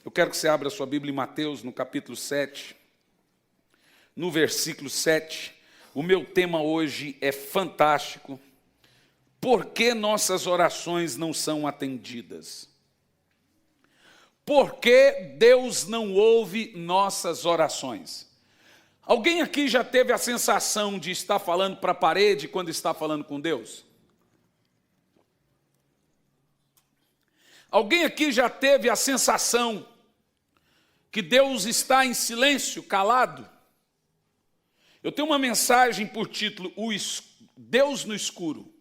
Eu quero que você abra sua Bíblia em Mateus, no capítulo 7, no versículo 7. O meu tema hoje é fantástico. Por que nossas orações não são atendidas? Por que Deus não ouve nossas orações? Alguém aqui já teve a sensação de estar falando para a parede quando está falando com Deus? Alguém aqui já teve a sensação que Deus está em silêncio, calado? Eu tenho uma mensagem por título, Deus no escuro.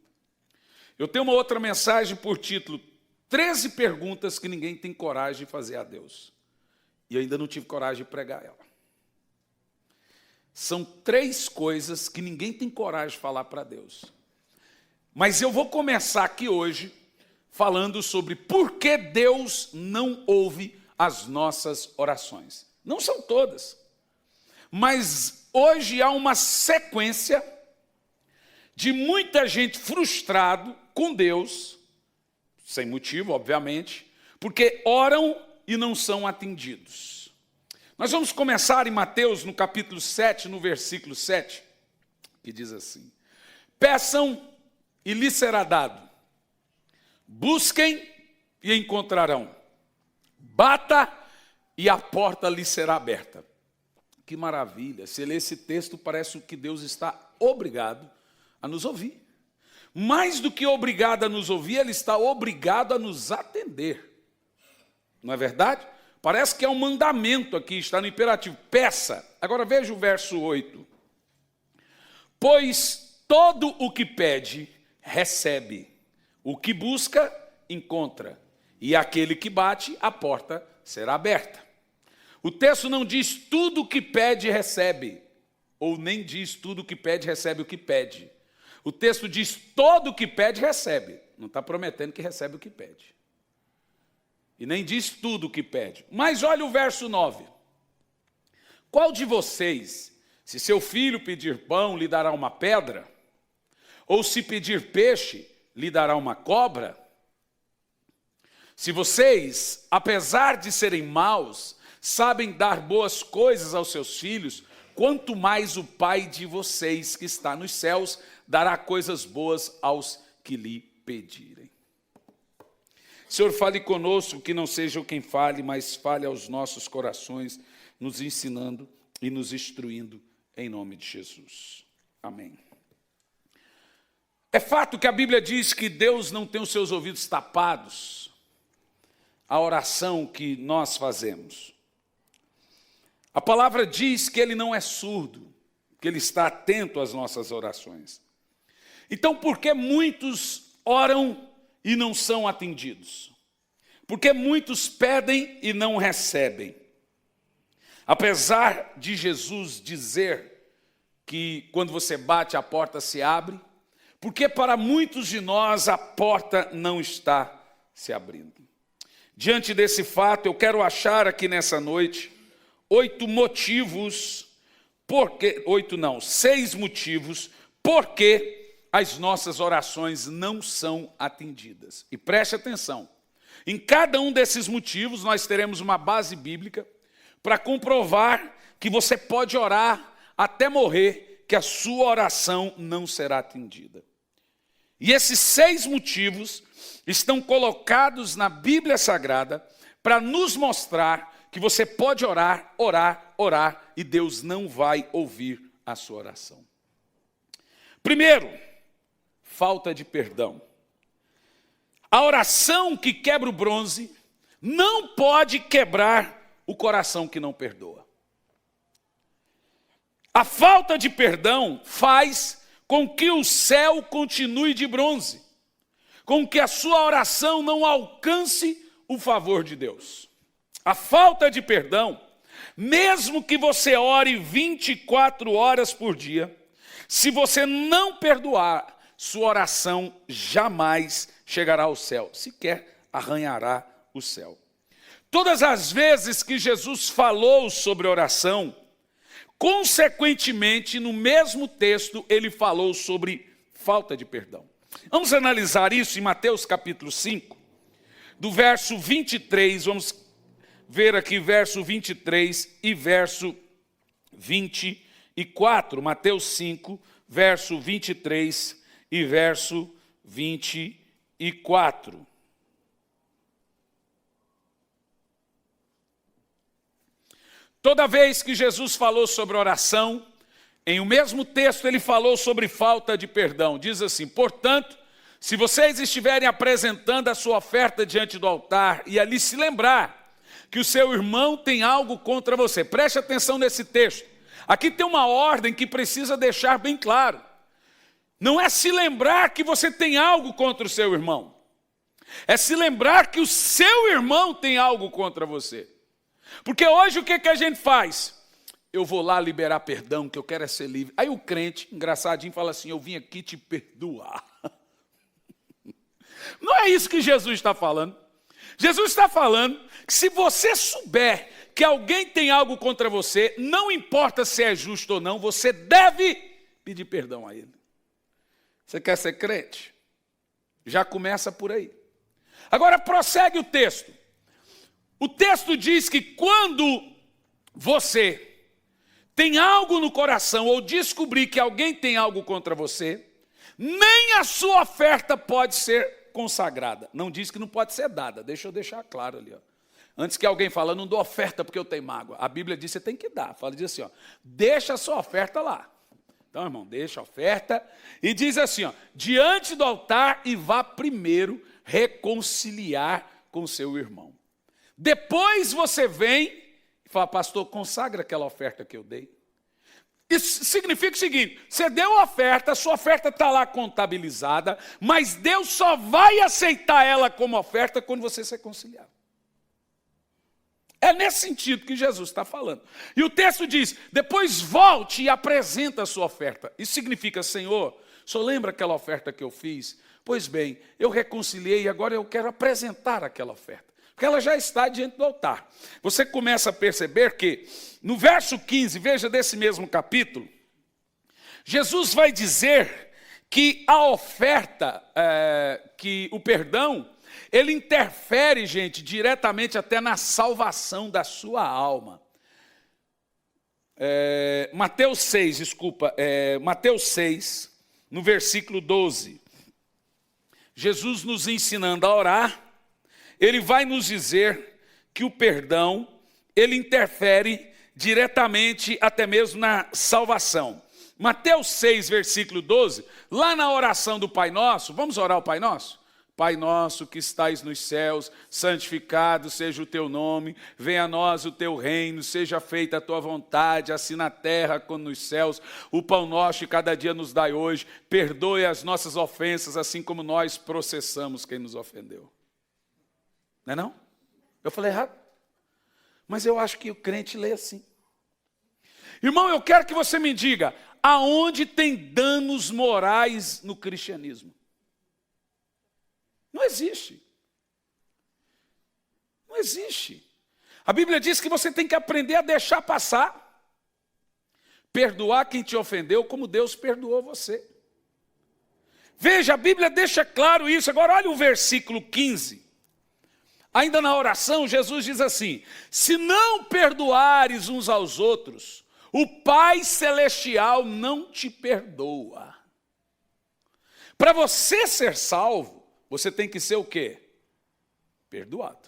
Eu tenho uma outra mensagem por título, 13 perguntas que ninguém tem coragem de fazer a Deus. E eu ainda não tive coragem de pregar ela. São 3 coisas que ninguém tem coragem de falar para Deus. Mas eu vou começar aqui hoje falando sobre por que Deus não ouve as nossas orações. Não são todas, mas hoje há uma sequência de muita gente frustrado com Deus, sem motivo, obviamente, porque oram e não são atendidos. Nós vamos começar em Mateus, no capítulo 7, no versículo 7, que diz assim: peçam e lhes será dado, busquem e encontrarão, bata e a porta lhes será aberta. Que maravilha! Se ler esse texto, parece que Deus está obrigado a nos ouvir. Mais do que obrigado a nos ouvir, Ele está obrigado a nos atender. Não é verdade? Parece que é um mandamento aqui, está no imperativo. Peça. Agora veja o verso 8. Pois todo o que pede, recebe. O que busca, encontra. E aquele que bate, a porta será aberta. O texto não diz tudo o que pede, recebe. Ou nem diz tudo o que pede, recebe o que pede. O texto diz todo o que pede, recebe. Não está prometendo que recebe o que pede. E nem diz tudo o que pede. Mas olha o verso 9. Qual de vocês, se seu filho pedir pão, lhe dará uma pedra? Ou se pedir peixe, lhe dará uma cobra? Se vocês, apesar de serem maus, sabem dar boas coisas aos seus filhos, quanto mais o Pai de vocês que está nos céus dará coisas boas aos que lhe pedirem. Senhor, fale conosco, que não seja eu quem fale, mas fale aos nossos corações, nos ensinando e nos instruindo, em nome de Jesus. Amém. É fato que a Bíblia diz que Deus não tem os seus ouvidos tapados à oração que nós fazemos. A palavra diz que Ele não é surdo, que Ele está atento às nossas orações. Então, por que muitos oram e não são atendidos? Porque muitos pedem e não recebem. Apesar de Jesus dizer que quando você bate a porta se abre, porque para muitos de nós a porta não está se abrindo. Diante desse fato, eu quero achar aqui nessa noite 6 motivos porque as nossas orações não são atendidas. E preste atenção, em cada um desses motivos nós teremos uma base bíblica para comprovar que você pode orar até morrer, que a sua oração não será atendida. E esses 6 motivos estão colocados na Bíblia Sagrada para nos mostrar que você pode orar, e Deus não vai ouvir a sua oração. Primeiro, falta de perdão. A oração que quebra o bronze não pode quebrar o coração que não perdoa. A falta de perdão faz com que o céu continue de bronze, com que a sua oração não alcance o favor de Deus. A falta de perdão, mesmo que você ore 24 horas por dia, se você não perdoar, sua oração jamais chegará ao céu, sequer arranhará o céu. Todas as vezes que Jesus falou sobre oração, consequentemente, no mesmo texto, ele falou sobre falta de perdão. Vamos analisar isso em Mateus capítulo 5, do verso 23, vamos ver aqui verso 23 e verso 24. Mateus 5, verso 23 e verso 24. Toda vez que Jesus falou sobre oração, em o mesmo texto ele falou sobre falta de perdão. Diz assim: portanto, se vocês estiverem apresentando a sua oferta diante do altar e ali se lembrar que o seu irmão tem algo contra você, preste atenção nesse texto. Aqui tem uma ordem que precisa deixar bem claro. Não é se lembrar que você tem algo contra o seu irmão. É se lembrar que o seu irmão tem algo contra você. Porque hoje o que a gente faz? Eu vou lá liberar perdão, que eu quero é ser livre. Aí o crente, engraçadinho, fala assim: eu vim aqui te perdoar. Não é isso que Jesus está falando. Jesus está falando que se você souber que alguém tem algo contra você, não importa se é justo ou não, você deve pedir perdão a ele. Você quer ser crente? Já começa por aí. Agora prossegue o texto. O texto diz que quando você tem algo no coração ou descobrir que alguém tem algo contra você, nem a sua oferta pode ser consagrada. Não diz que não pode ser dada, deixa eu deixar claro ali. Ó. Antes que alguém fale: não dou oferta porque eu tenho mágoa. A Bíblia diz que você tem que dar. Diz assim, ó, deixa a sua oferta lá. Então, irmão, deixa a oferta e diz assim, ó, diante do altar e vá primeiro reconciliar com o seu irmão. Depois você vem e fala: pastor, consagra aquela oferta que eu dei. Isso significa o seguinte: você deu a oferta, a sua oferta está lá contabilizada, mas Deus só vai aceitar ela como oferta quando você se reconciliar. É nesse sentido que Jesus está falando. E o texto diz: depois volte e apresenta a sua oferta. Isso significa: Senhor, o senhor lembra aquela oferta que eu fiz? Pois bem, eu reconciliei e agora eu quero apresentar aquela oferta. Porque ela já está diante do altar. Você começa a perceber que, no verso 15, veja desse mesmo capítulo, Jesus vai dizer que a oferta, que o perdão, ele interfere, gente, diretamente até na salvação da sua alma. Mateus 6, no versículo 12. Jesus nos ensinando a orar, ele vai nos dizer que o perdão, ele interfere diretamente até mesmo na salvação. Mateus 6, versículo 12, lá na oração do Pai Nosso, vamos orar o Pai Nosso? Pai nosso que estais nos céus, santificado seja o teu nome, venha a nós o teu reino, seja feita a tua vontade, assim na terra como nos céus. O pão nosso de cada dia nos dai hoje, perdoe as nossas ofensas, assim como nós processamos quem nos ofendeu. Não é não? Eu falei errado? Mas eu acho que o crente lê assim. Irmão, eu quero que você me diga, aonde tem danos morais no cristianismo? Não existe. Não existe. A Bíblia diz que você tem que aprender a deixar passar. Perdoar quem te ofendeu como Deus perdoou você. Veja, a Bíblia deixa claro isso. Agora olha o versículo 15. Ainda na oração, Jesus diz assim: se não perdoares uns aos outros, o Pai Celestial não te perdoa. Para você ser salvo, você tem que ser o quê? Perdoado.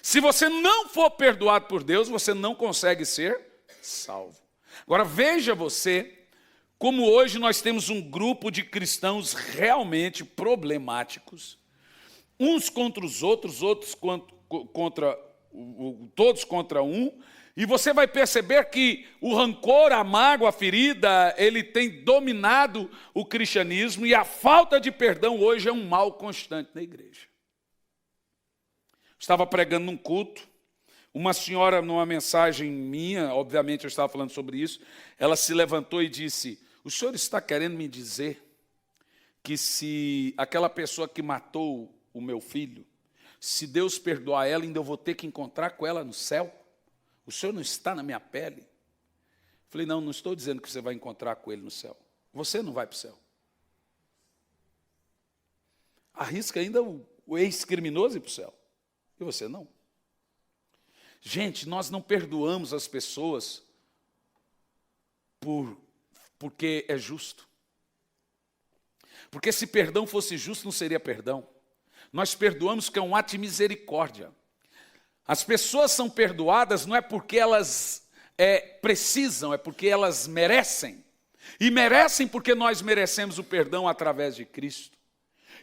Se você não for perdoado por Deus, você não consegue ser salvo. Agora veja você, como hoje nós temos um grupo de cristãos realmente problemáticos, uns contra os outros, todos contra um, e você vai perceber que o rancor, a mágoa, a ferida, ele tem dominado o cristianismo, e a falta de perdão hoje é um mal constante na igreja. Estava pregando num culto, uma senhora, numa mensagem minha, obviamente eu estava falando sobre isso, ela se levantou e disse: o senhor está querendo me dizer que se aquela pessoa que matou o meu filho, se Deus perdoar ela, ainda eu vou ter que encontrar com ela no céu? O senhor não está na minha pele? Falei: não estou dizendo que você vai encontrar com ele no céu. Você não vai para o céu. Arrisca ainda o ex-criminoso ir para o céu. E você não. Gente, nós não perdoamos as pessoas porque é justo. Porque se perdão fosse justo, não seria perdão. Nós perdoamos porque é um ato de misericórdia. As pessoas são perdoadas não é porque elas precisam, é porque elas merecem. E merecem porque nós merecemos o perdão através de Cristo.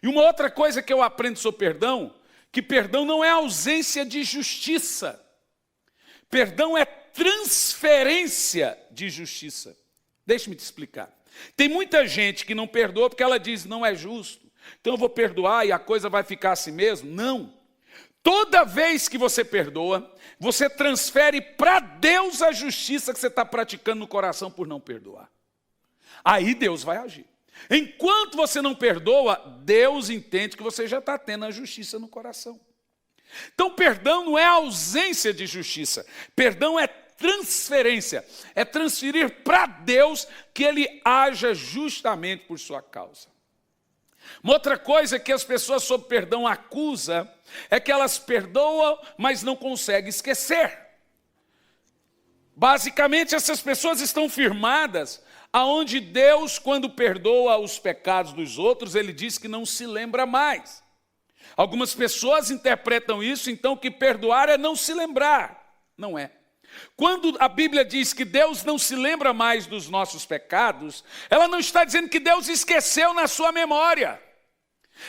E uma outra coisa que eu aprendo sobre perdão, que perdão não é ausência de justiça. Perdão é transferência de justiça. Deixe-me te explicar. Tem muita gente que não perdoa porque ela diz, não é justo. Então eu vou perdoar e a coisa vai ficar assim mesmo. Não. Toda vez que você perdoa, você transfere para Deus a justiça que você está praticando no coração por não perdoar. Aí Deus vai agir. Enquanto você não perdoa, Deus entende que você já está tendo a justiça no coração. Então, perdão não é ausência de justiça. Perdão é transferência. É transferir para Deus que Ele haja justamente por sua causa. Uma outra coisa que as pessoas sob perdão acusam é que elas perdoam, mas não conseguem esquecer. Basicamente, essas pessoas estão firmadas aonde Deus, quando perdoa os pecados dos outros, Ele diz que não se lembra mais. Algumas pessoas interpretam isso, então, que perdoar é não se lembrar. Não é. Quando a Bíblia diz que Deus não se lembra mais dos nossos pecados, ela não está dizendo que Deus esqueceu na sua memória.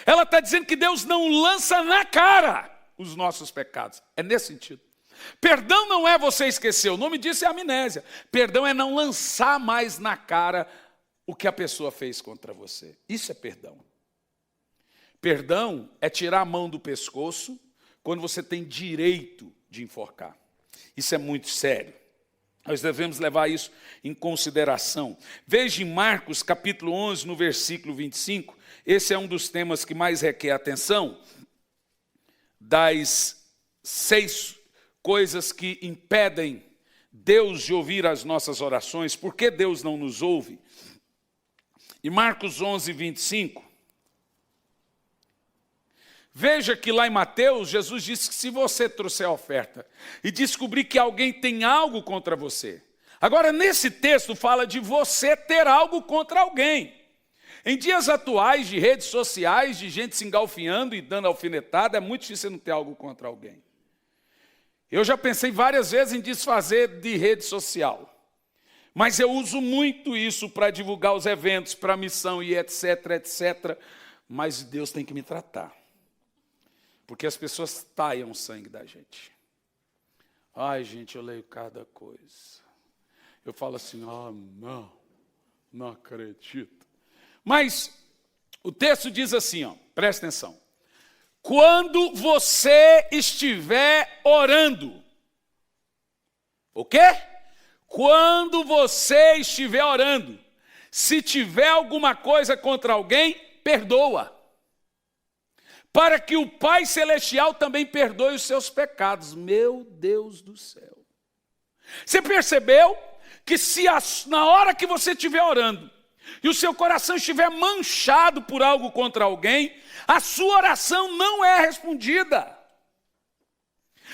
Ela está dizendo que Deus não lança na cara os nossos pecados. É nesse sentido. Perdão não é você esquecer, o nome disso é amnésia. Perdão é não lançar mais na cara o que a pessoa fez contra você. Isso é perdão. Perdão é tirar a mão do pescoço quando você tem direito de enforcar. Isso é muito sério. Nós devemos levar isso em consideração. Veja em Marcos, capítulo 11, no versículo 25. Esse é um dos temas que mais requer atenção. Das 6 coisas que impedem Deus de ouvir as nossas orações. Por que Deus não nos ouve? Em Marcos 11, 25. Veja que lá em Mateus, Jesus disse que se você trouxer a oferta e descobrir que alguém tem algo contra você. Agora, nesse texto fala de você ter algo contra alguém. Em dias atuais de redes sociais, de gente se engalfinhando e dando alfinetada, é muito difícil você não ter algo contra alguém. Eu já pensei várias vezes em desfazer de rede social. Mas eu uso muito isso para divulgar os eventos, para a missão e etc, etc. Mas Deus tem que me tratar. Porque as pessoas taiam o sangue da gente. Ai, gente, eu leio cada coisa. Eu falo assim, não acredito. Mas o texto diz assim, presta atenção. Quando você estiver orando. O quê? Quando você estiver orando. Se tiver alguma coisa contra alguém, perdoa. Para que o Pai Celestial também perdoe os seus pecados. Meu Deus do céu. Você percebeu que se na hora que você estiver orando, e o seu coração estiver manchado por algo contra alguém, a sua oração não é respondida.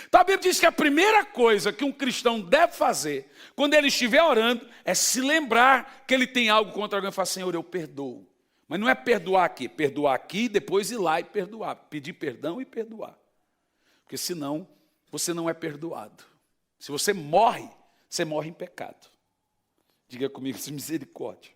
Então a Bíblia diz que a primeira coisa que um cristão deve fazer, quando ele estiver orando, é se lembrar que ele tem algo contra alguém e falar, Senhor, eu perdoo. Mas não é perdoar aqui, depois ir lá e perdoar. Pedir perdão e perdoar. Porque senão, você não é perdoado. Se você morre em pecado. Diga comigo, misericórdia.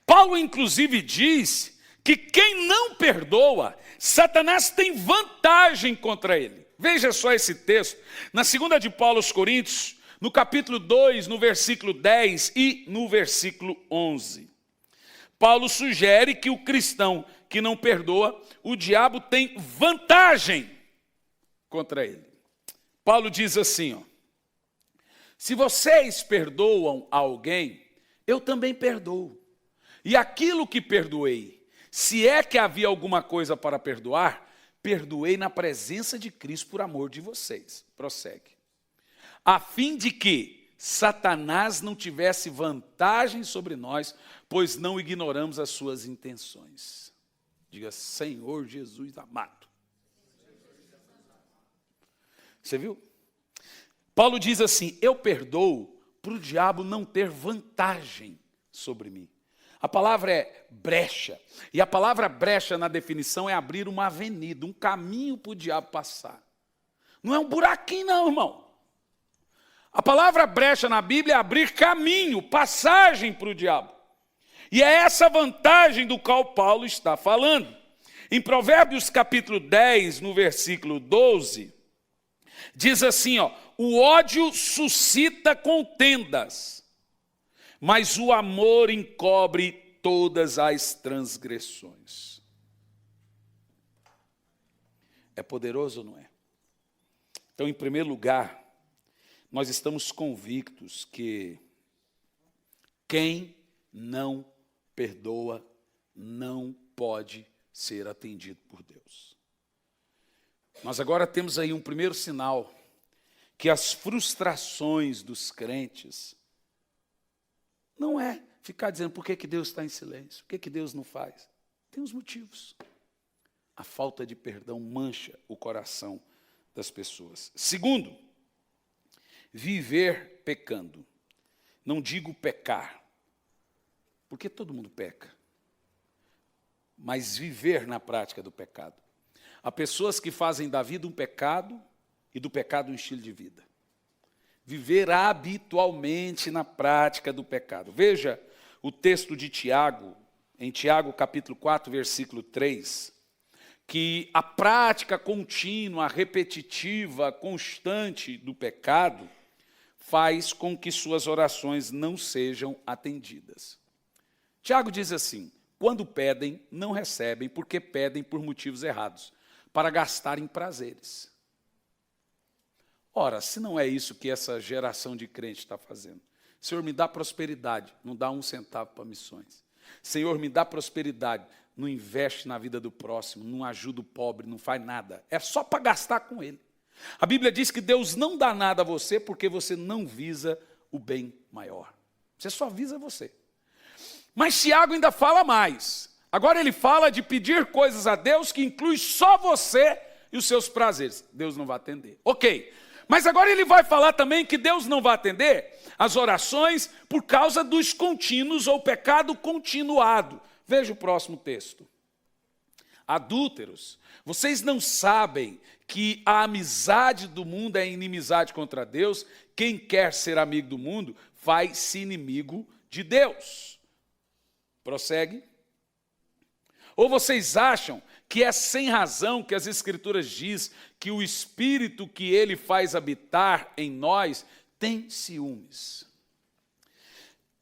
Paulo, inclusive, diz que quem não perdoa, Satanás tem vantagem contra ele. Veja só esse texto. Na segunda de Paulo aos Coríntios, no capítulo 2, no versículo 10 e no versículo 11. Paulo sugere que o cristão que não perdoa, o diabo tem vantagem contra ele. Paulo diz assim, se vocês perdoam alguém, eu também perdoo. E aquilo que perdoei, se é que havia alguma coisa para perdoar, perdoei na presença de Cristo por amor de vocês. Prossegue. A fim de que Satanás não tivesse vantagem sobre nós, pois não ignoramos as suas intenções. Diga, Senhor Jesus amado. Você viu? Paulo diz assim: eu perdoo para o diabo não ter vantagem sobre mim. A palavra é brecha. E a palavra brecha, na definição, é abrir uma avenida, um caminho para o diabo passar. Não é um buraquinho, não, irmão. A palavra brecha na Bíblia é abrir caminho, passagem para o diabo. E é essa vantagem do qual Paulo está falando. Em Provérbios capítulo 10, no versículo 12, diz assim, ó: o ódio suscita contendas, mas o amor encobre todas as transgressões. É poderoso ou não é? Então, em primeiro lugar, nós estamos convictos que quem não perdoa não pode ser atendido por Deus. Nós agora temos aí um primeiro sinal que as frustrações dos crentes não é ficar dizendo por que Deus está em silêncio, por que Deus não faz. Tem os motivos. A falta de perdão mancha o coração das pessoas. Segundo, viver pecando. Não digo pecar, porque todo mundo peca, mas viver na prática do pecado. Há pessoas que fazem da vida um pecado e do pecado um estilo de vida. Viver habitualmente na prática do pecado. Veja o texto de Tiago, em Tiago capítulo 4, versículo 3, que a prática contínua, repetitiva, constante do pecado faz com que suas orações não sejam atendidas. Tiago diz assim: quando pedem, não recebem, porque pedem por motivos errados, para gastarem prazeres. Ora, se não é isso que essa geração de crentes está fazendo. Senhor, me dá prosperidade, não dá 1 centavo para missões. Senhor, me dá prosperidade, não investe na vida do próximo, não ajuda o pobre, não faz nada. É só para gastar com ele. A Bíblia diz que Deus não dá nada a você porque você não visa o bem maior. Você só visa você. Mas Tiago ainda fala mais. Agora ele fala de pedir coisas a Deus que inclui só você e os seus prazeres. Deus não vai atender. Ok. Mas agora ele vai falar também que Deus não vai atender as orações por causa dos contínuos ou pecado continuado. Veja o próximo texto. Adúlteros, vocês não sabem que a amizade do mundo é inimizade contra Deus? Quem quer ser amigo do mundo faz-se inimigo de Deus. Prossegue. Ou vocês acham que é sem razão que as Escrituras diz que o Espírito que Ele faz habitar em nós tem ciúmes?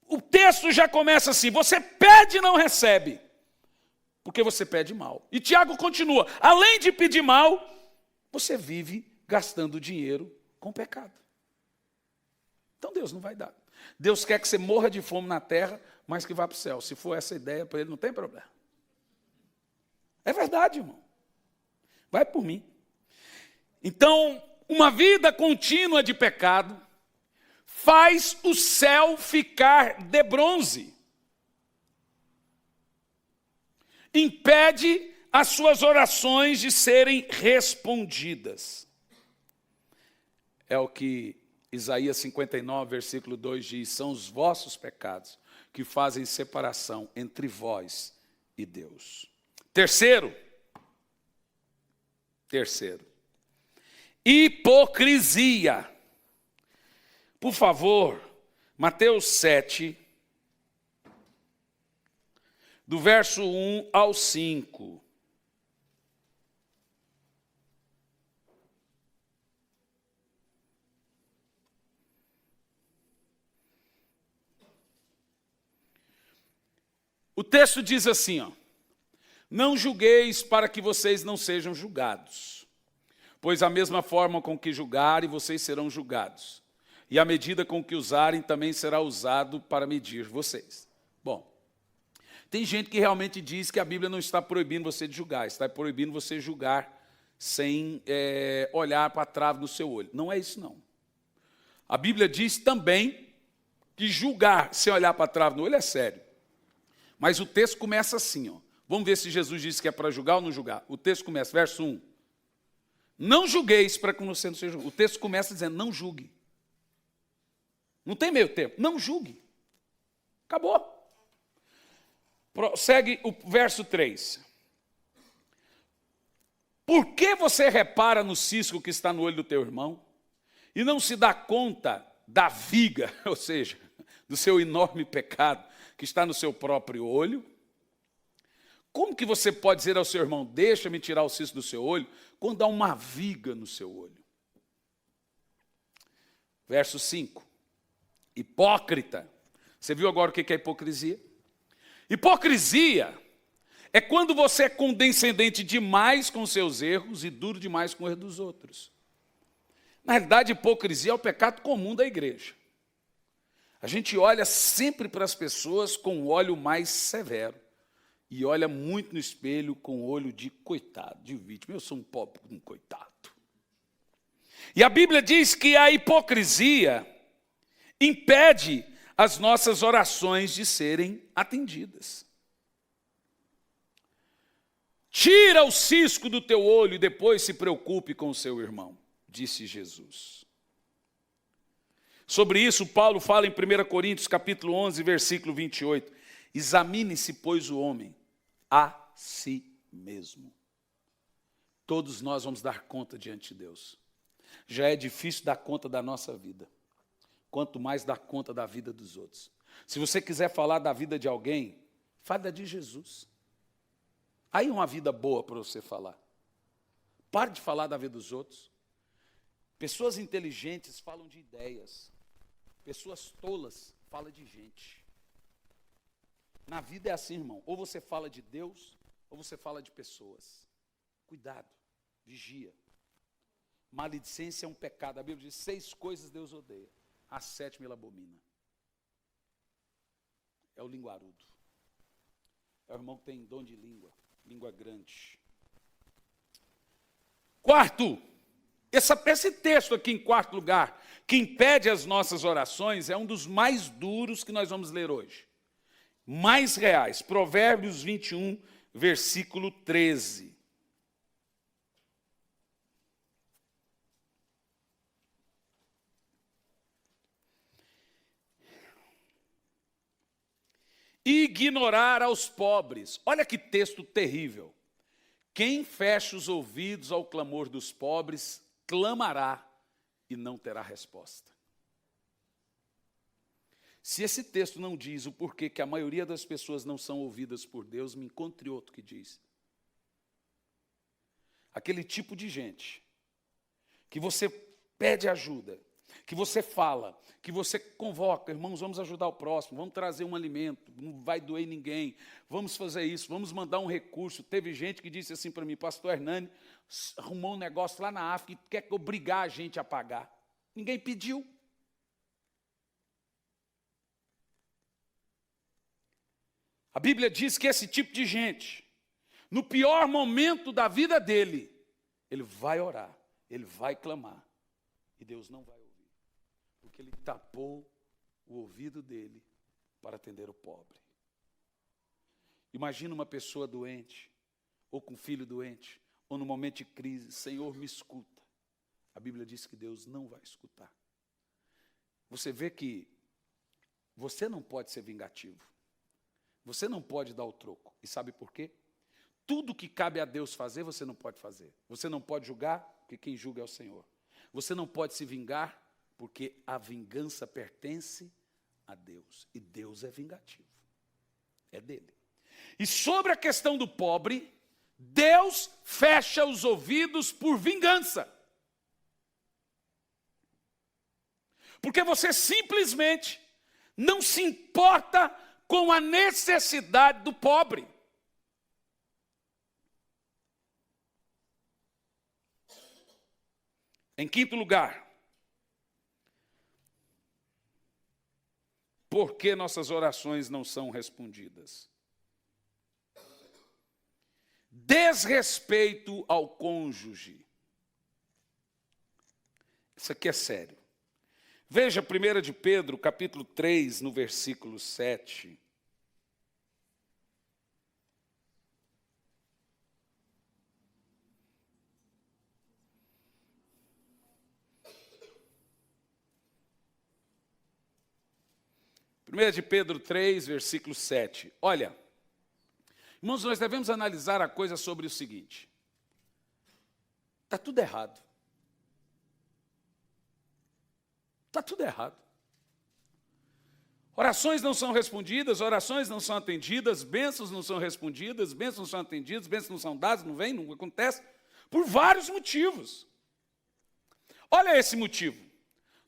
O texto já começa assim: você pede e não recebe, porque você pede mal. E Tiago continua: além de pedir mal, você vive gastando dinheiro com pecado. Então Deus não vai dar. Deus quer que você morra de fome na terra, mas que vá para o céu. Se for essa ideia, para Ele não tem problema. É verdade, irmão. Vai por mim. Então, uma vida contínua de pecado faz o céu ficar de bronze. Impede as suas orações de serem respondidas. É o que Isaías 59, versículo 2 diz: são os vossos pecados que fazem separação entre vós e Deus. Terceiro, hipocrisia. Por favor, Mateus 7, do verso 1 ao 5. O texto diz assim, ó: não julgueis para que vocês não sejam julgados, pois a mesma forma com que julgarem, vocês serão julgados, e a medida com que usarem também será usado para medir vocês. Bom, tem gente que realmente diz que a Bíblia não está proibindo você de julgar, está proibindo você julgar sem olhar para a trave no seu olho. Não é isso, não. A Bíblia diz também que julgar sem olhar para a trave no olho é sério. Mas o texto começa assim, ó. Vamos ver se Jesus disse que é para julgar ou não julgar. O texto começa, verso 1. Não julgueis para que você não seja julgado. O texto começa dizendo, não julgue. Não tem meio tempo, não julgue. Acabou. Segue o verso 3. Por que você repara no cisco que está no olho do teu irmão e não se dá conta da viga, ou seja, do seu enorme pecado que está no seu próprio olho? Como que você pode dizer ao seu irmão, deixa-me tirar o cisco do seu olho, quando há uma viga no seu olho? Verso 5. Hipócrita. Você viu agora o que é hipocrisia? Hipocrisia é quando você é condescendente demais com seus erros e duro demais com o erro dos outros. Na realidade, hipocrisia é o pecado comum da igreja. A gente olha sempre para as pessoas com o olho mais severo e olha muito no espelho com o olho de coitado, de vítima. Eu sou um pobre, um coitado. E a Bíblia diz que a hipocrisia impede as nossas orações de serem atendidas. Tira o cisco do teu olho e depois se preocupe com o seu irmão, disse Jesus. Sobre isso, Paulo fala em 1 Coríntios, capítulo 11, versículo 28. Examine-se, pois, o homem a si mesmo. Todos nós vamos dar conta diante de Deus. Já é difícil dar conta da nossa vida. Quanto mais dar conta da vida dos outros. Se você quiser falar da vida de alguém, fale da de Jesus. Aí é uma vida boa para você falar. Pare de falar da vida dos outros. Pessoas inteligentes falam de ideias. Pessoas tolas falam de gente. Na vida é assim, irmão. Ou você fala de Deus, ou você fala de pessoas. Cuidado, vigia. Maledicência é um pecado. A Bíblia diz, 6 coisas Deus odeia. A 7ª ele abomina. É o linguarudo. É o irmão que tem dom de língua. Língua grande. Quarto, esse texto aqui em quarto lugar, que impede as nossas orações, é um dos mais duros que nós vamos ler hoje. Mais reais. Provérbios 21, versículo 13. Ignorar aos pobres. Olha que texto terrível. Quem fecha os ouvidos ao clamor dos pobres, clamará e não terá resposta. Se esse texto não diz o porquê que a maioria das pessoas não são ouvidas por Deus, me encontre outro que diz. Aquele tipo de gente que você pede ajuda, que você fala, que você convoca, irmãos, vamos ajudar o próximo, vamos trazer um alimento, não vai doer ninguém, vamos fazer isso, vamos mandar um recurso. Teve gente que disse assim para mim, pastor Hernani, arrumou um negócio lá na África e quer obrigar a gente a pagar. Ninguém pediu. A Bíblia diz que esse tipo de gente, no pior momento da vida dele, ele vai orar, ele vai clamar, e Deus não vai ouvir. Porque ele tapou o ouvido dele para atender o pobre. Imagina uma pessoa doente, ou com um filho doente, ou no momento de crise, Senhor, me escuta. A Bíblia diz que Deus não vai escutar. Você vê que você não pode ser vingativo. Você não pode dar o troco. E sabe por quê? Tudo que cabe a Deus fazer, você não pode fazer. Você não pode julgar, porque quem julga é o Senhor. Você não pode se vingar, porque a vingança pertence a Deus. E Deus é vingativo. É dele. E sobre a questão do pobre, Deus fecha os ouvidos por vingança. Porque você simplesmente não se importa com a necessidade do pobre. Em quinto lugar, por que nossas orações não são respondidas? Desrespeito ao cônjuge. Isso aqui é sério. Veja 1 de Pedro, capítulo 3, no versículo 7. 1 de Pedro 3, versículo 7. Olha, irmãos, nós devemos analisar a coisa sobre o seguinte. Está tudo errado. Está tudo errado. Orações não são respondidas, orações não são atendidas, bênçãos não são respondidas, bênçãos não são atendidas, bênçãos não são dadas, não vem, não acontece, por vários motivos. Olha esse motivo.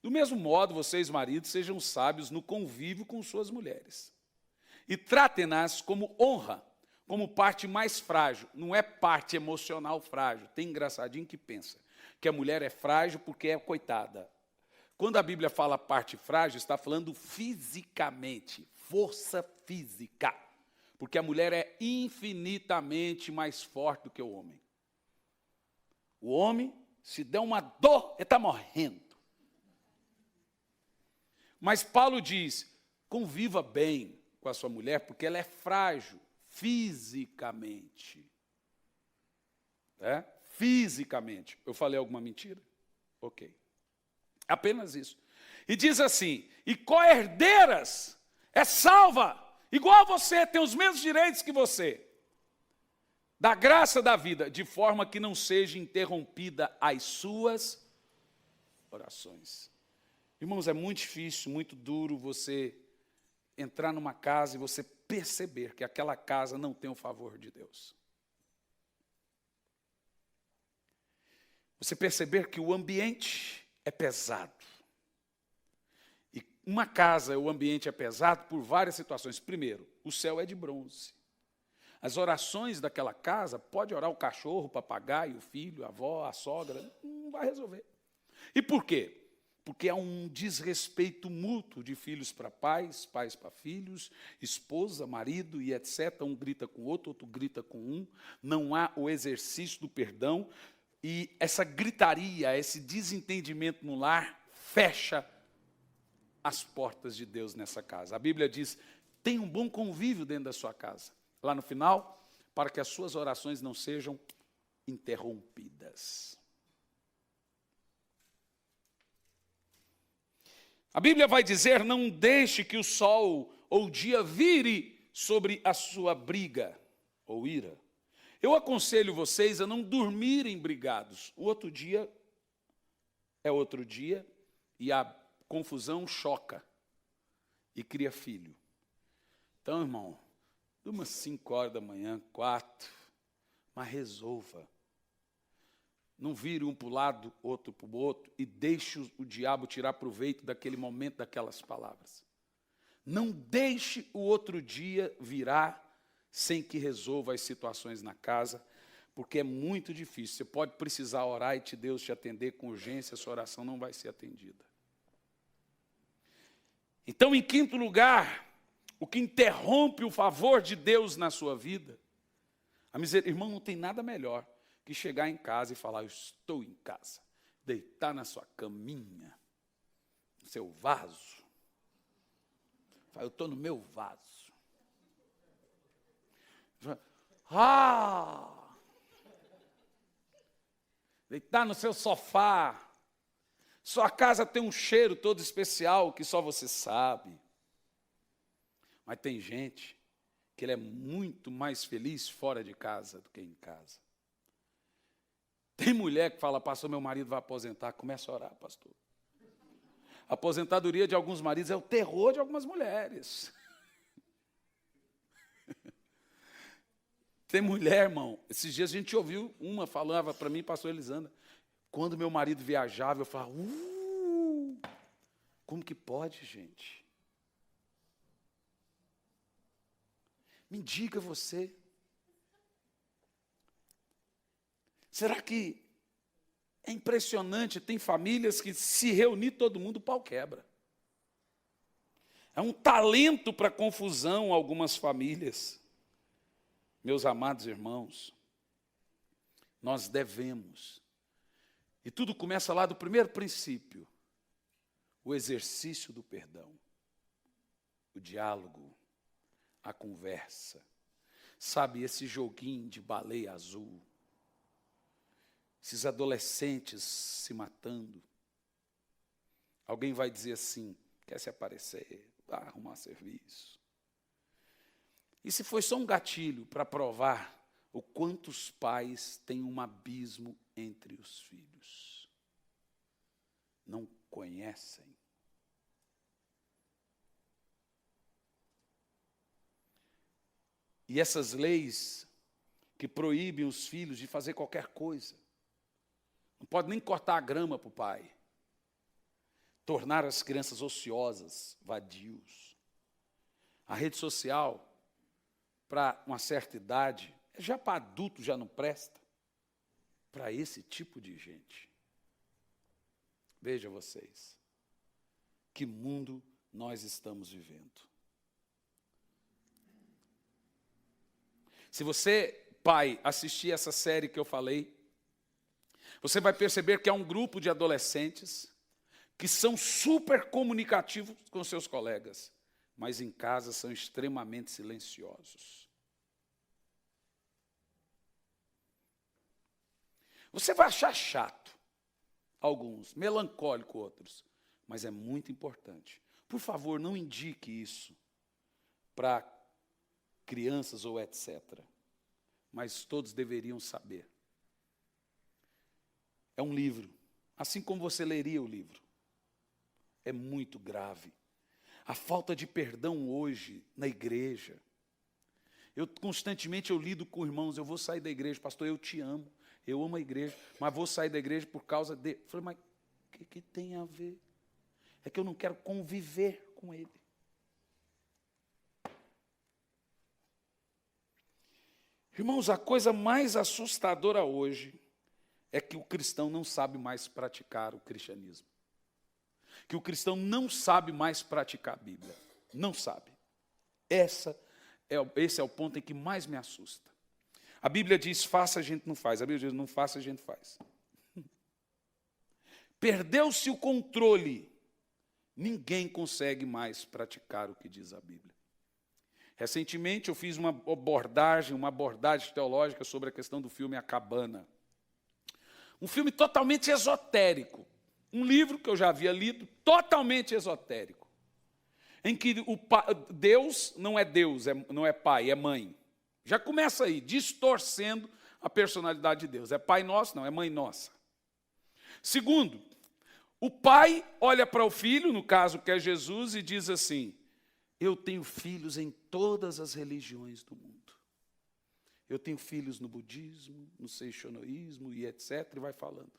Do mesmo modo, vocês, maridos, sejam sábios no convívio com suas mulheres. E tratem-nas como honra, como parte mais frágil. Não é parte emocional frágil. Tem engraçadinho que pensa que a mulher é frágil porque é coitada. Quando a Bíblia fala parte frágil, está falando fisicamente, força física. Porque a mulher é infinitamente mais forte do que o homem. O homem, se der uma dor, ele está morrendo. Mas Paulo diz, conviva bem com a sua mulher, porque ela é frágil fisicamente. Fisicamente. Eu falei alguma mentira? Ok. Apenas isso. E diz assim, e co-herdeiras, é salva, igual a você, tem os mesmos direitos que você, da graça da vida, de forma que não seja interrompida as suas orações. Irmãos, é muito difícil, muito duro você entrar numa casa e você perceber que aquela casa não tem o favor de Deus. Você perceber que o ambiente é pesado. E uma casa, o ambiente é pesado por várias situações. Primeiro, o céu é de bronze. As orações daquela casa, pode orar o cachorro, o papagaio, o filho, a avó, a sogra, não vai resolver. E por quê? Porque há um desrespeito mútuo de filhos para pais, pais para filhos, esposa, marido e etc. Um grita com o outro grita com um. Não há o exercício do perdão. E essa gritaria, esse desentendimento no lar, fecha as portas de Deus nessa casa. A Bíblia diz, tenha um bom convívio dentro da sua casa. Lá no final, para que as suas orações não sejam interrompidas. A Bíblia vai dizer, não deixe que o sol ou o dia vire sobre a sua briga ou ira. Eu aconselho vocês a não dormirem brigados. O outro dia é outro dia e a confusão choca e cria filho. Então, irmão, durma 5 horas da manhã, 4, mas resolva. Não vire um para o lado, outro para o outro, e deixe o diabo tirar proveito daquele momento, daquelas palavras. Não deixe o outro dia virar sem que resolva as situações na casa, porque é muito difícil. Você pode precisar orar e Deus te atender com urgência, a sua oração não vai ser atendida. Então, em quinto lugar, o que interrompe o favor de Deus na sua vida, irmão, não tem nada melhor que chegar em casa e falar, eu estou em casa, deitar na sua caminha, no seu vaso. Eu estou no meu vaso. Deitar no seu sofá. Sua casa tem um cheiro todo especial que só você sabe. Mas tem gente que ele é muito mais feliz fora de casa do que em casa. Tem mulher que fala, pastor, meu marido vai aposentar. Começa a orar, pastor. A aposentadoria de alguns maridos é o terror de algumas mulheres. Tem mulher, irmão, esses dias a gente ouviu uma, falava para mim, pastor Elisandra, quando meu marido viajava, eu falava, como que pode, gente? Me diga você. Será que é impressionante, tem famílias que se reunir todo mundo, o pau quebra. É um talento para confusão algumas famílias. Meus amados irmãos, nós devemos, e tudo começa lá do primeiro princípio, o exercício do perdão, o diálogo, a conversa. Sabe, esse joguinho de baleia azul, esses adolescentes se matando. Alguém vai dizer assim, quer se aparecer, vai arrumar serviço. E se foi só um gatilho para provar o quanto os pais têm um abismo entre os filhos. Não conhecem. E essas leis que proíbem os filhos de fazer qualquer coisa. Não pode nem cortar a grama para o pai. Tornar as crianças ociosas, vadios. A rede social, para uma certa idade, já para adulto já não presta. Para esse tipo de gente. Veja vocês, que mundo nós estamos vivendo. Se você, pai, assistir essa série que eu falei, você vai perceber que há um grupo de adolescentes que são super comunicativos com seus colegas, mas em casa são extremamente silenciosos. Você vai achar chato alguns, melancólico outros, mas é muito importante. Por favor, não indique isso para crianças ou etc. Mas todos deveriam saber. É um livro, assim como você leria o livro. É muito grave. A falta de perdão hoje na igreja. Constantemente eu lido com irmãos, eu vou sair da igreja, pastor, eu te amo, eu amo a igreja, mas vou sair da igreja por causa de... Eu falei, mas o que tem a ver? É que eu não quero conviver com ele. Irmãos, a coisa mais assustadora hoje é que o cristão não sabe mais praticar o cristianismo. Que o cristão não sabe mais praticar a Bíblia. Não sabe. Esse é o ponto em que mais me assusta. A Bíblia diz, faça, a gente não faz. A Bíblia diz, não faça, a gente faz. Perdeu-se o controle. Ninguém consegue mais praticar o que diz a Bíblia. Recentemente eu fiz uma abordagem teológica sobre a questão do filme A Cabana. Um filme totalmente esotérico. Um livro que eu já havia lido, totalmente esotérico. Em que Deus, não é pai, é mãe. Já começa aí, distorcendo a personalidade de Deus. É pai nosso? Não, é mãe nossa. Segundo, o pai olha para o filho, no caso que é Jesus, e diz assim, eu tenho filhos em todas as religiões do mundo. Eu tenho filhos no budismo, no seixonoísmo e etc. E vai falando.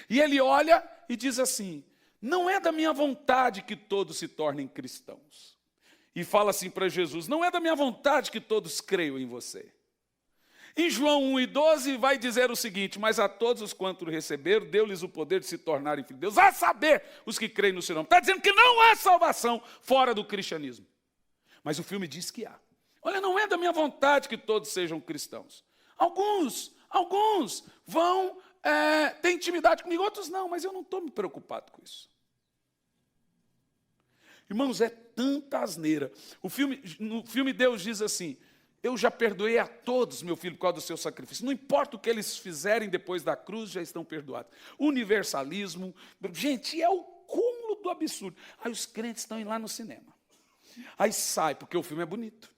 E ele olha e diz assim, não é da minha vontade que todos se tornem cristãos. E fala assim para Jesus, não é da minha vontade que todos creiam em você. Em João 1:12 vai dizer o seguinte, mas a todos os quantos receberam, deu-lhes o poder de se tornarem filhos de Deus, a saber, os que creem no seu nome. Está dizendo que não há salvação fora do cristianismo. Mas o filme diz que há. Olha, não é da minha vontade que todos sejam cristãos. Alguns vão ter intimidade comigo, outros não, mas eu não estou me preocupado com isso. Irmãos, é tanta asneira. No filme Deus diz assim, eu já perdoei a todos, meu filho, por causa do seu sacrifício. Não importa o que eles fizerem depois da cruz, já estão perdoados. Universalismo, gente, é o cúmulo do absurdo. Aí os crentes estão indo lá no cinema. Aí sai, porque o filme é bonito.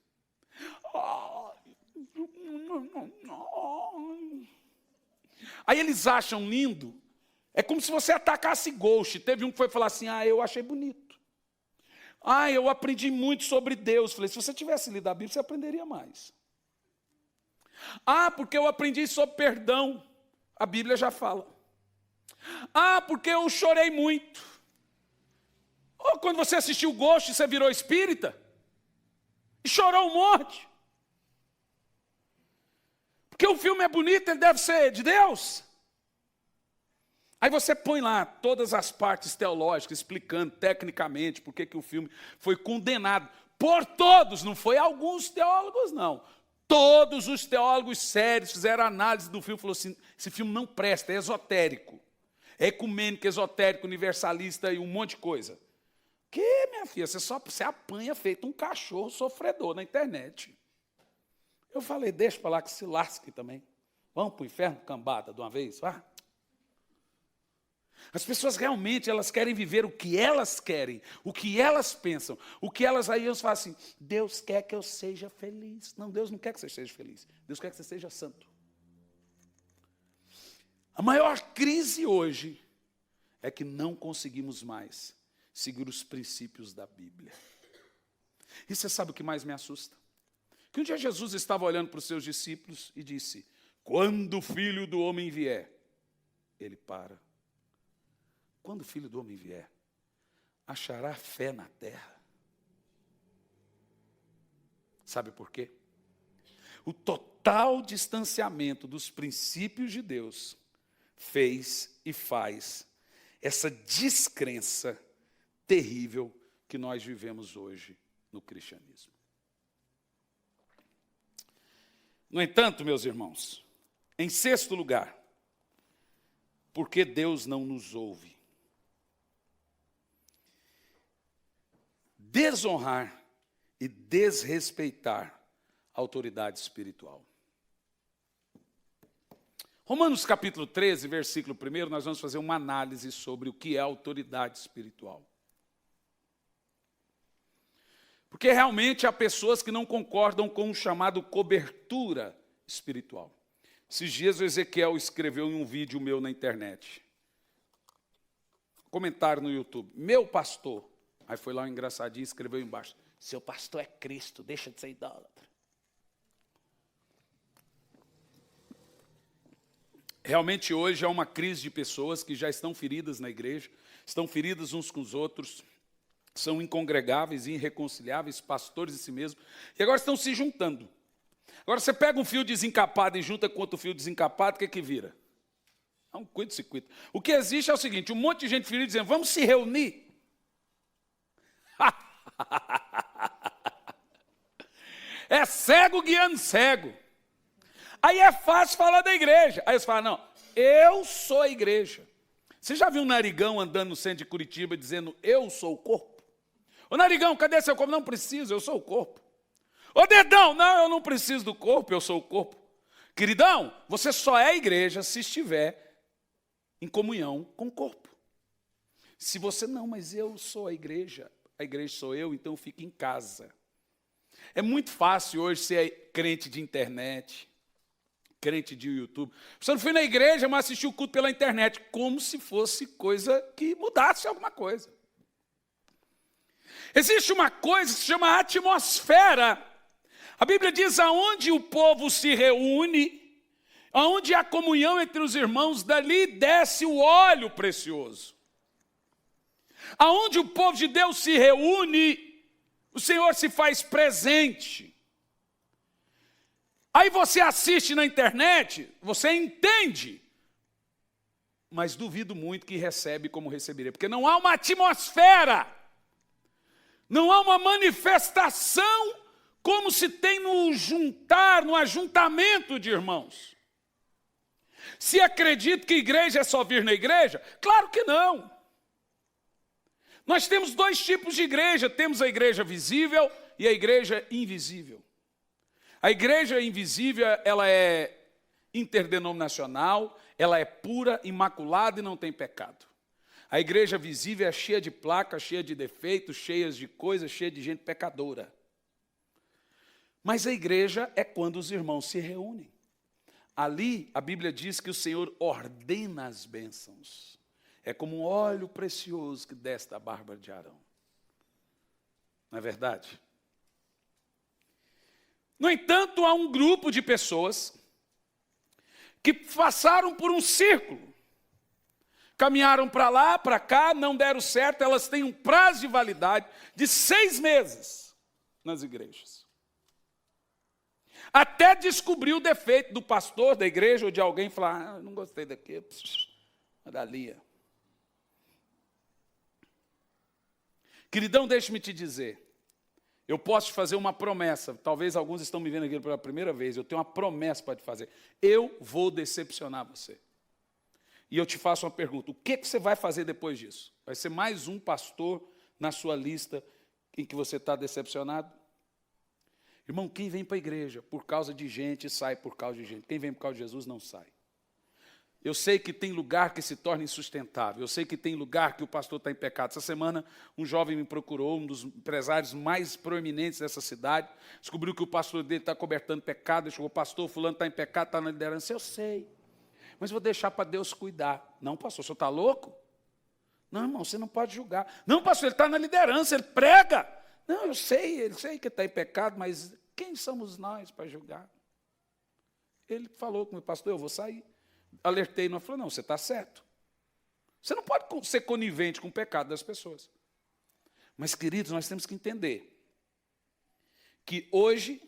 Aí eles acham lindo. É como se você atacasse Ghost. Teve um que foi falar assim, eu achei bonito. Eu aprendi muito sobre Deus. Falei, se você tivesse lido a Bíblia, você aprenderia mais. Porque eu aprendi sobre perdão. A Bíblia já fala. Porque eu chorei muito. Quando você assistiu Ghost, você virou espírita? E chorou um monte. Porque o filme é bonito, ele deve ser de Deus. Aí você põe lá todas as partes teológicas, explicando tecnicamente por que o filme foi condenado por todos, não foi alguns teólogos, não. Todos os teólogos sérios fizeram análise do filme e falaram assim, esse filme não presta, é esotérico. É ecumênico, esotérico, universalista e um monte de coisa. Que, minha filha, você apanha feito um cachorro sofredor na internet. Eu falei, deixa para lá que se lasque também. Vamos para o inferno, cambada, de uma vez, vá. As pessoas realmente, elas querem viver o que elas querem, o que elas pensam, o que elas aí eles falam assim, Deus quer que eu seja feliz. Não, Deus não quer que você seja feliz. Deus quer que você seja santo. A maior crise hoje é que não conseguimos mais seguir os princípios da Bíblia. E você sabe o que mais me assusta? Que um dia Jesus estava olhando para os seus discípulos e disse, quando o Filho do Homem vier, ele para. Quando o Filho do Homem vier, achará fé na terra. Sabe por quê? O total distanciamento dos princípios de Deus fez e faz essa descrença terrível que nós vivemos hoje no cristianismo. No entanto, meus irmãos, em sexto lugar, porque Deus não nos ouve? Desonrar e desrespeitar a autoridade espiritual. Romanos capítulo 13, versículo 1, nós vamos fazer uma análise sobre o que é autoridade espiritual. Porque realmente há pessoas que não concordam com o chamado cobertura espiritual. Esses dias o Ezequiel escreveu em um vídeo meu na internet. Comentário no YouTube. Meu pastor. Aí foi lá um engraçadinho e escreveu embaixo. Seu pastor é Cristo, deixa de ser idólatra. Realmente hoje há uma crise de pessoas que já estão feridas na igreja, estão feridas uns com os outros, são incongregáveis, irreconciliáveis, pastores em si mesmos, e agora estão se juntando. Agora você pega um fio desencapado e junta com outro fio desencapado, o que é que vira? É um cuito-se-cuito. O que existe é o seguinte, um monte de gente ferida dizendo, vamos se reunir. É cego guiando cego. Aí é fácil falar da igreja. Aí você fala, não, eu sou a igreja. Você já viu um narigão andando no centro de Curitiba dizendo, eu sou o corpo? Ô narigão, cadê seu corpo? Não preciso, eu sou o corpo. Ô dedão, não, eu não preciso do corpo, eu sou o corpo. Queridão, você só é a igreja se estiver em comunhão com o corpo. Se você não, mas eu sou a igreja sou eu, então fique em casa. É muito fácil hoje ser crente de internet, crente de YouTube. Você não foi na igreja, mas assistiu o culto pela internet, como se fosse coisa que mudasse alguma coisa. Existe uma coisa que se chama atmosfera. A Bíblia diz, aonde o povo se reúne, aonde há comunhão entre os irmãos, dali desce o óleo precioso. Aonde o povo de Deus se reúne, o Senhor se faz presente. Aí você assiste na internet, você entende, mas duvido muito que recebe como receberia, porque não há uma atmosfera, não há uma manifestação como se tem no juntar, no ajuntamento de irmãos. Se acredita que igreja é só vir na igreja? Claro que não. Nós temos dois tipos de igreja, temos a igreja visível e a igreja invisível. A igreja invisível, ela é interdenominacional, ela é pura, imaculada e não tem pecado. A igreja visível é cheia de placas, cheia de defeitos, cheia de coisas, cheia de gente pecadora. Mas a igreja é quando os irmãos se reúnem. Ali, a Bíblia diz que o Senhor ordena as bênçãos. É como um óleo precioso que desce da barba de Arão. Não é verdade? No entanto, há um grupo de pessoas que passaram por um círculo. Caminharam para lá, para cá, não deram certo. Elas têm um prazo de validade de 6 meses nas igrejas. Até descobrir o defeito do pastor da igreja ou de alguém e falar, não gostei daqui, dali. Queridão, deixe-me te dizer, eu posso te fazer uma promessa, talvez alguns estão me vendo aqui pela primeira vez, eu tenho uma promessa para te fazer, eu vou decepcionar você. E eu te faço uma pergunta, o que você vai fazer depois disso? Vai ser mais um pastor na sua lista em que você está decepcionado? Irmão, quem vem para a igreja por causa de gente, sai por causa de gente. Quem vem por causa de Jesus, não sai. Eu sei que tem lugar que se torna insustentável. Eu sei que tem lugar que o pastor está em pecado. Essa semana, um jovem me procurou, um dos empresários mais proeminentes dessa cidade. Descobriu que o pastor dele está cobertando pecado. Ele chegou, pastor, fulano está em pecado, está na liderança. Eu sei, mas vou deixar para Deus cuidar. Não, pastor, o senhor está louco? Não, irmão, você não pode julgar. Não, pastor, ele está na liderança, ele prega. Não, eu sei que ele está em pecado, mas quem somos nós para julgar? Ele falou com o pastor, eu vou sair. Alertei, não falou, não, você está certo. Você não pode ser conivente com o pecado das pessoas. Mas, queridos, nós temos que entender que hoje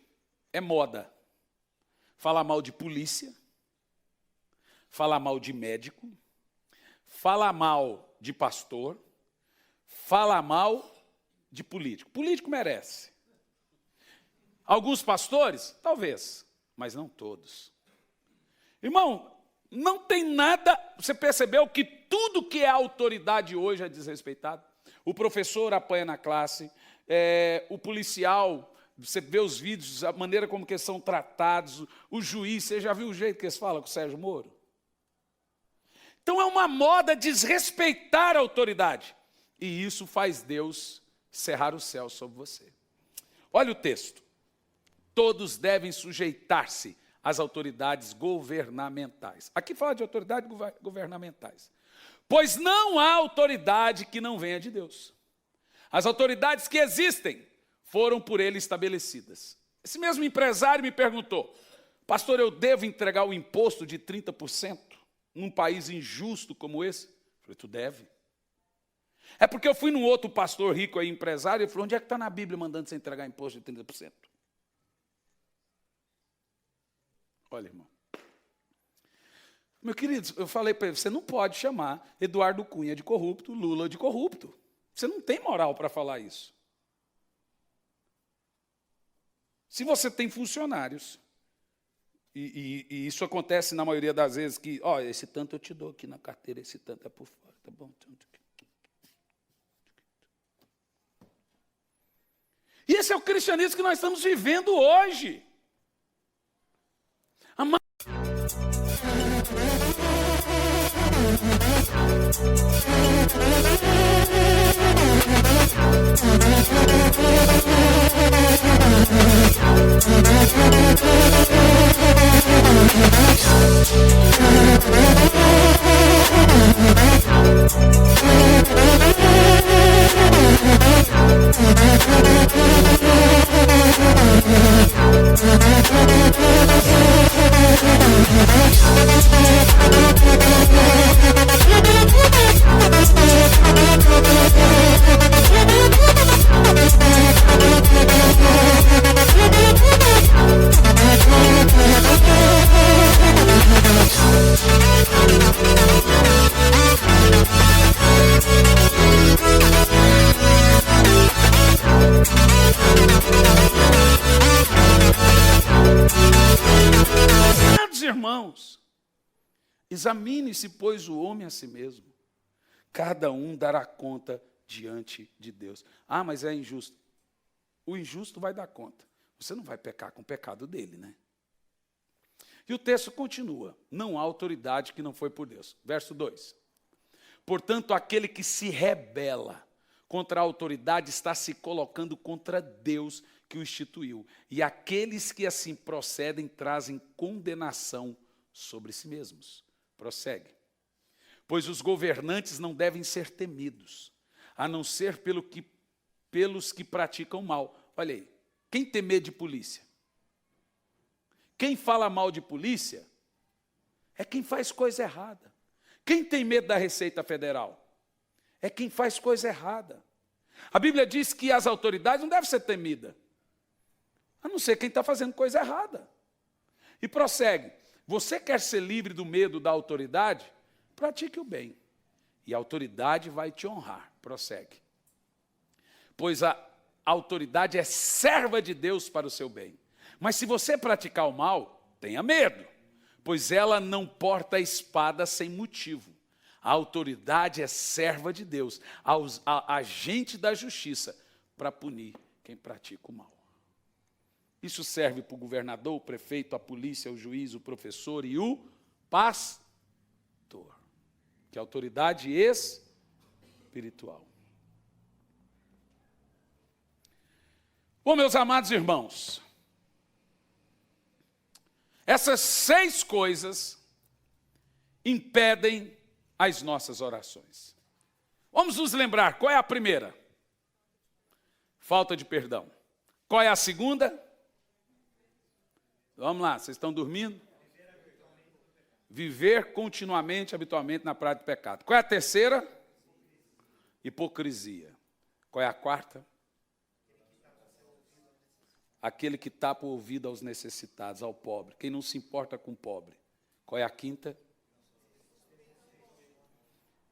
é moda falar mal de polícia, falar mal de médico, falar mal de pastor, falar mal de político. Político merece. Alguns pastores? Talvez, mas não todos. Irmão, não tem nada, você percebeu que tudo que é autoridade hoje é desrespeitado? O professor apanha na classe, o policial, você vê os vídeos, a maneira como que eles são tratados, o juiz, você já viu o jeito que eles falam com o Sérgio Moro? Então é uma moda desrespeitar a autoridade. E isso faz Deus cerrar o céu sobre você. Olha o texto. Todos devem sujeitar-se às autoridades governamentais. Aqui fala de autoridades governamentais. Pois não há autoridade que não venha de Deus. As autoridades que existem foram por ele estabelecidas. Esse mesmo empresário me perguntou, pastor, eu devo entregar o imposto de 30% num país injusto como esse? Eu falei, tu deve. É porque eu fui num outro pastor rico aí, empresário, e ele falou, onde é que está na Bíblia mandando você entregar imposto de 30%? Olha, irmão. Meu querido, eu falei para ele, você não pode chamar Eduardo Cunha de corrupto, Lula de corrupto. Você não tem moral para falar isso. Se você tem funcionários, e isso acontece na maioria das vezes, que, ó, esse tanto eu te dou aqui na carteira, esse tanto é por fora, tá bom? E esse é o cristianismo que nós estamos vivendo hoje. Irmãos, examine-se, pois, o homem a si mesmo. Cada um dará conta diante de Deus. Ah, mas é injusto. O injusto vai dar conta. Você não vai pecar com o pecado dele, né? E o texto continua. Não há autoridade que não foi por Deus. Verso 2. Portanto, aquele que se rebela contra a autoridade está se colocando contra Deus que o instituiu. E aqueles que assim procedem trazem condenação sobre si mesmos. Prossegue. Pois os governantes não devem ser temidos, a não ser pelos que praticam mal. Olha aí, quem tem medo de polícia? Quem fala mal de polícia é quem faz coisa errada. Quem tem medo da Receita Federal? É quem faz coisa errada. A Bíblia diz que as autoridades não devem ser temidas, a não ser quem está fazendo coisa errada. E prossegue. Você quer ser livre do medo da autoridade? Pratique o bem. E a autoridade vai te honrar. Prossegue. Pois a autoridade é serva de Deus para o seu bem. Mas se você praticar o mal, tenha medo, pois ela não porta a espada sem motivo. A autoridade é serva de Deus, agente da justiça, para punir quem pratica o mal. Isso serve para o governador, o prefeito, a polícia, o juiz, o professor e o pastor. que é autoridade espiritual. Bom, meus amados irmãos, essas 6 coisas impedem as nossas orações. Vamos nos lembrar, qual é a primeira? Falta de perdão. Qual é a segunda? Vamos lá, vocês estão dormindo? Viver continuamente, habitualmente na prática do pecado. Qual é a terceira? Hipocrisia. Qual é a quarta? Aquele que tapa o ouvido aos necessitados, ao pobre. Quem não se importa com o pobre. Qual é a quinta?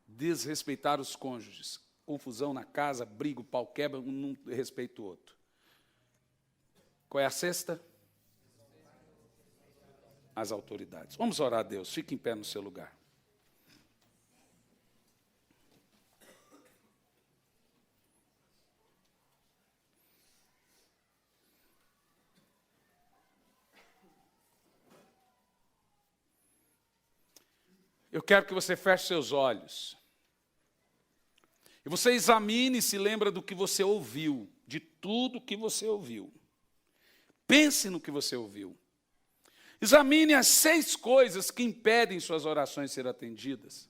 Desrespeitar os cônjuges. Confusão na casa, briga, o pau quebra, um não respeita o outro. Qual é a sexta? As autoridades. Vamos orar a Deus. Fique em pé no seu lugar. Eu quero que você feche seus olhos. E você examine e se lembra do que você ouviu, de tudo que você ouviu. Pense no que você ouviu. Examine as 6 coisas que impedem suas orações serem atendidas.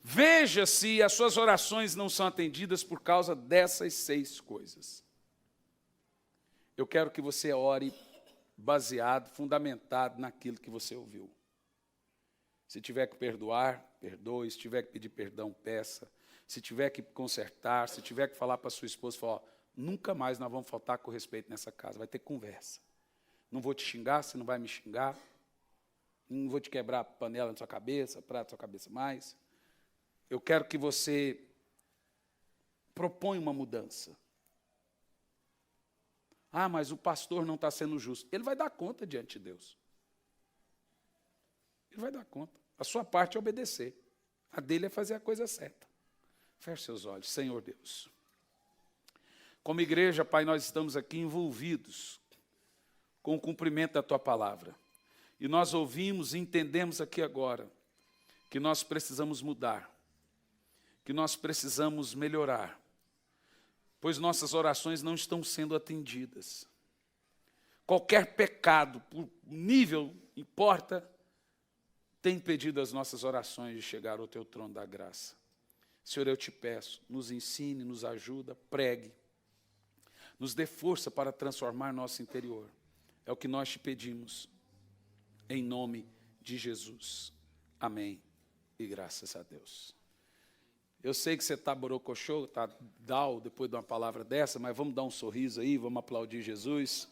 Veja se as suas orações não são atendidas por causa dessas 6 coisas. Eu quero que você ore baseado, fundamentado naquilo que você ouviu. Se tiver que perdoar, perdoe. Se tiver que pedir perdão, peça. Se tiver que consertar, se tiver que falar para sua esposa, fala, nunca mais nós vamos faltar com respeito nessa casa, vai ter conversa. Não vou te xingar, você não vai me xingar. Não vou te quebrar a panela na sua cabeça, prato na sua cabeça mais. Eu quero que você proponha uma mudança. Ah, mas o pastor não está sendo justo. Ele vai dar conta diante de Deus. Ele vai dar conta. A sua parte é obedecer. A dele é fazer a coisa certa. Feche seus olhos. Senhor Deus. Como igreja, Pai, nós estamos aqui envolvidos com o cumprimento da Tua palavra. E nós ouvimos e entendemos aqui agora que nós precisamos mudar, que nós precisamos melhorar, pois nossas orações não estão sendo atendidas. Qualquer pecado, por nível, importa, tem impedido as nossas orações de chegar ao Teu trono da graça. Senhor, eu te peço, nos ensine, nos ajuda, pregue, nos dê força para transformar nosso interior. É o que nós te pedimos, em nome de Jesus. Amém. E graças a Deus. Eu sei que você está borocochô, está down depois de uma palavra dessa, mas vamos dar um sorriso aí, vamos aplaudir Jesus.